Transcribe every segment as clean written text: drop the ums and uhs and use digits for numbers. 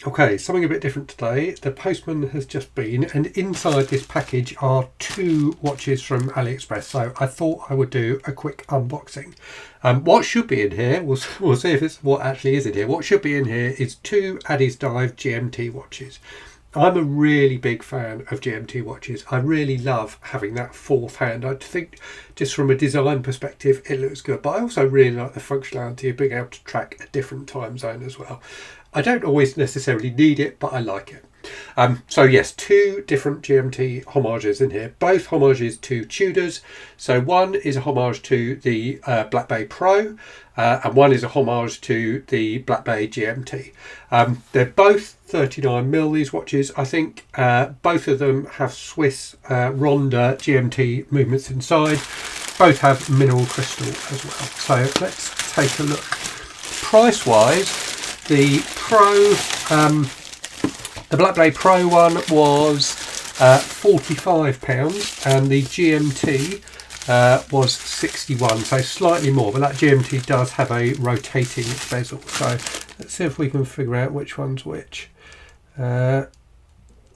Okay, something a bit different today. The postman has just been, and inside this package are 2 watches from AliExpress. So I thought I would do a quick unboxing. What should be in here, we'll see if it's what actually is in here. What should be in here is 2 Addiesdive GMT watches. I'm a really big fan of GMT watches. I really love having that 4th hand. I think just from a design perspective it looks good, but I also really like the functionality of being able to track a different time zone as well. I don't always necessarily need it, but I like it. So yes, 2 different GMT homages in here, both homages to Tudors. So one is a homage to the Black Bay Pro, and one is a homage to the Black Bay GMT. They're both 39mm, these watches. I think both of them have Swiss Ronda GMT movements inside. Both have mineral crystal as well. So let's take a look. Price wise, the Pro, the Black Bay Pro one was £45 and the GMT was 61, so slightly more, but that GMT does have a rotating bezel. So let's see if we can figure out which one's which. I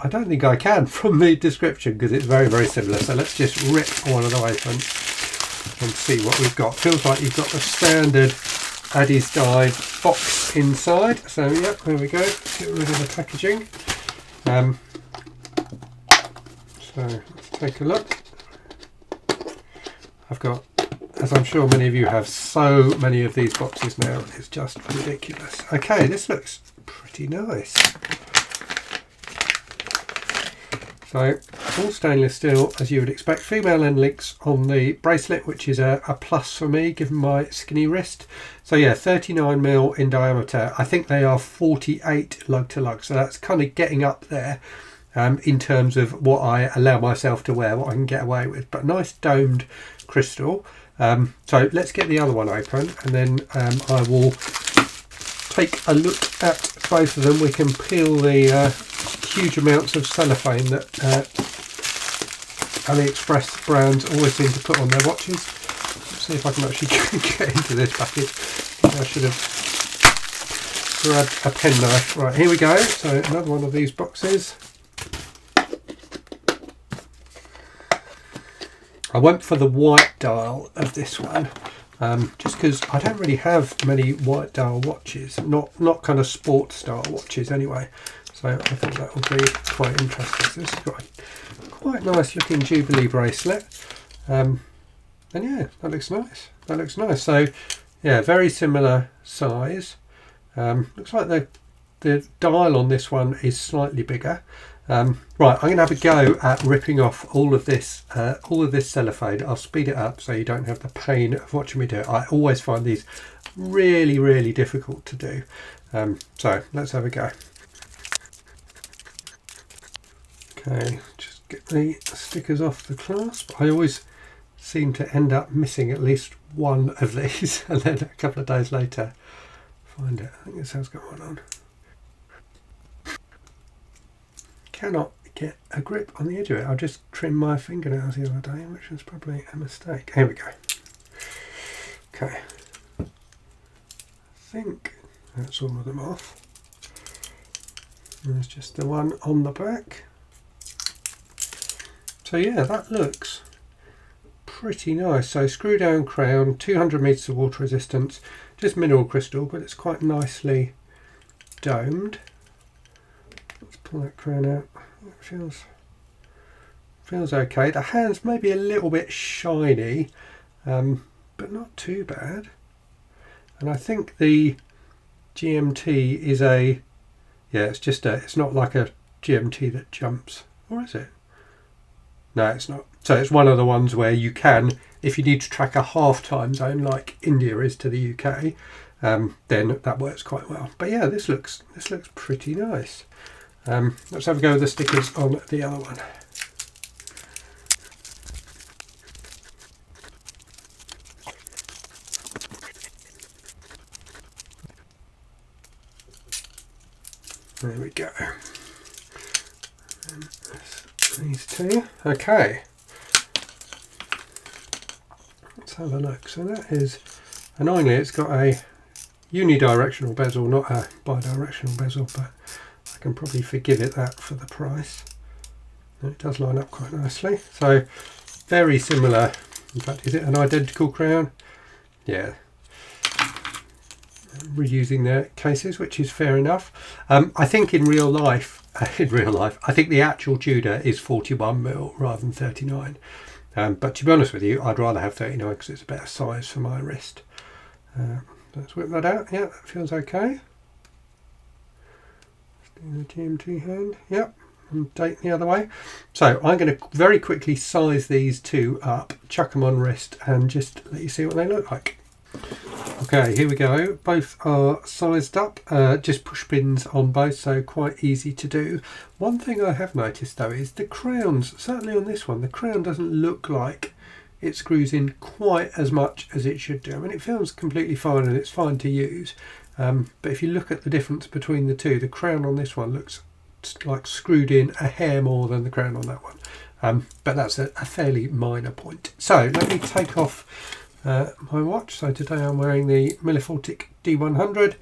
don't think I can from the description because it's very, very similar. So let's just rip one of them open and see what we've got. Feels like you've got the standard Addiesdive box inside. So yep, there we go. Get rid of the packaging. So let's take a look. I've got, as I'm sure many of you have, so many of these boxes now. It's just ridiculous. Okay, this looks pretty nice. So all stainless steel as you would expect. Female end links on the bracelet, which is a plus for me given my skinny wrist. So yeah, 39mm in diameter. I think they are 48 lug to lug, so that's kind of getting up there in terms of what I allow myself to wear, what I can get away with. But nice domed crystal. So let's get the other one open, and then I will take a look at both of them. We can peel the huge amounts of cellophane that AliExpress brands always seem to put on their watches. Let's see if I can actually get into this package. I should have grabbed a penknife. Right, here we go. So another one of these boxes. I went for the white dial of this one, just because I don't really have many white dial watches, not kind of sports style watches anyway. So I thought that would be quite interesting. So this has got a quite nice looking Jubilee bracelet, and yeah, that looks nice. That looks nice. So yeah, very similar size. Looks like the dial on this one is slightly bigger. Right, I'm going to have a go at ripping off all of this cellophane. I'll speed it up so you don't have the pain of watching me do it. I always find these really, really difficult to do. So let's have a go. Okay, just get the stickers off the clasp. I always seem to end up missing at least one of these and then a couple of days later find it. I think this has got one on. Cannot get a grip on the edge of it. I just trimmed my fingernails the other day, which was probably a mistake. Here we go. Okay. I think that's all of them off. There's just the one on the back. So yeah, that looks pretty nice. So screw down crown, 200 meters of water resistance, just mineral crystal, but it's quite nicely domed. Let's pull that crown out. It feels okay. The hands may be a little bit shiny, but not too bad. And I think the GMT is it's not like a GMT that jumps, or is it? No, it's not. So it's one of the ones where you can, if you need to track a half time zone like India is to the UK, then that works quite well. But yeah, this looks pretty nice. Let's have a go with the stickers on the other one. There we go. And these two. Okay. Let's have a look. So that is, annoyingly, it's got a unidirectional bezel, not a bidirectional bezel, but I can probably forgive it that for the price. It does line up quite nicely. So very similar. In fact, is it an identical crown? Yeah. Reusing their cases, which is fair enough. I think in real life, I think the actual Tudor is 41mm rather than 39. But to be honest with you, I'd rather have 39 because it's a better size for my wrist. Let's whip that out. Yeah, that feels okay. Let's do the GMT hand. Yep, and date the other way. So I'm going to very quickly size these two up, chuck them on wrist, and just let you see what they look like. Okay, here we go. Both are sized up, just push pins on both, so quite easy to do. One thing I have noticed though is the crowns, certainly on this one, the crown doesn't look like it screws in quite as much as it should do. I mean, it feels completely fine and it's fine to use, but if you look at the difference between the two, the crown on this one looks like screwed in a hair more than the crown on that one. But that's a fairly minor point. So let me take off my watch. So today I'm wearing the Millifortic D100.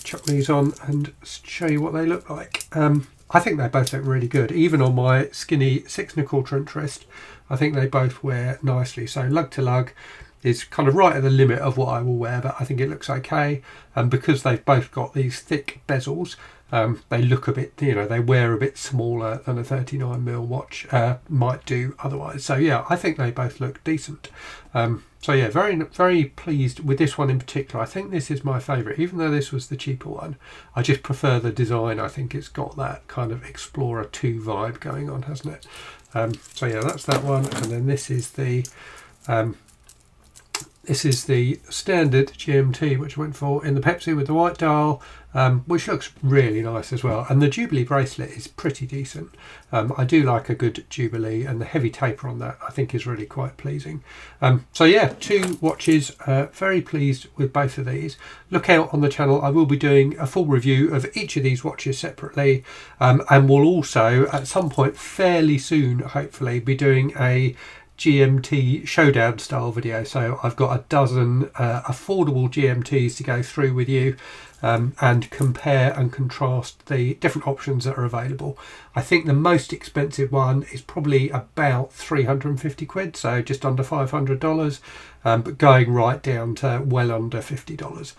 Chuck these on and show you what they look like. I think they both look really good. Even on my skinny 6 1/4 inch wrist, I think they both wear nicely. So lug to lug is kind of right at the limit of what I will wear, but I think it looks okay. And because they've both got these thick bezels, they look a bit, you know, they wear a bit smaller than a 39mm watch might do otherwise. So yeah, I think they both look decent. So yeah, very pleased with this one in particular. I think this is my favourite, even though this was the cheaper one. I just prefer the design. I think it's got that kind of Explorer 2 vibe going on, hasn't it? So yeah, that's that one, and then this is the standard GMT, which I went for in the Pepsi with the white dial, which looks really nice as well. And the Jubilee bracelet is pretty decent. I do like a good Jubilee, and the heavy taper on that I think is really quite pleasing. So yeah, two watches, very pleased with both of these. Look out on the channel, I will be doing a full review of each of these watches separately, and we'll also at some point fairly soon hopefully be doing a GMT showdown style video. So I've got a dozen affordable GMTs to go through with you, and compare and contrast the different options that are available. I think the most expensive one is probably about 350 quid, so just under $500, but going right down to well under $50.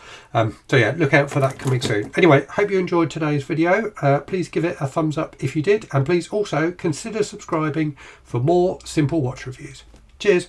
So yeah, look out for that coming soon. Anyway, hope you enjoyed today's video. Please give it a thumbs up if you did, and please also consider subscribing for more simple watch reviews. Cheers.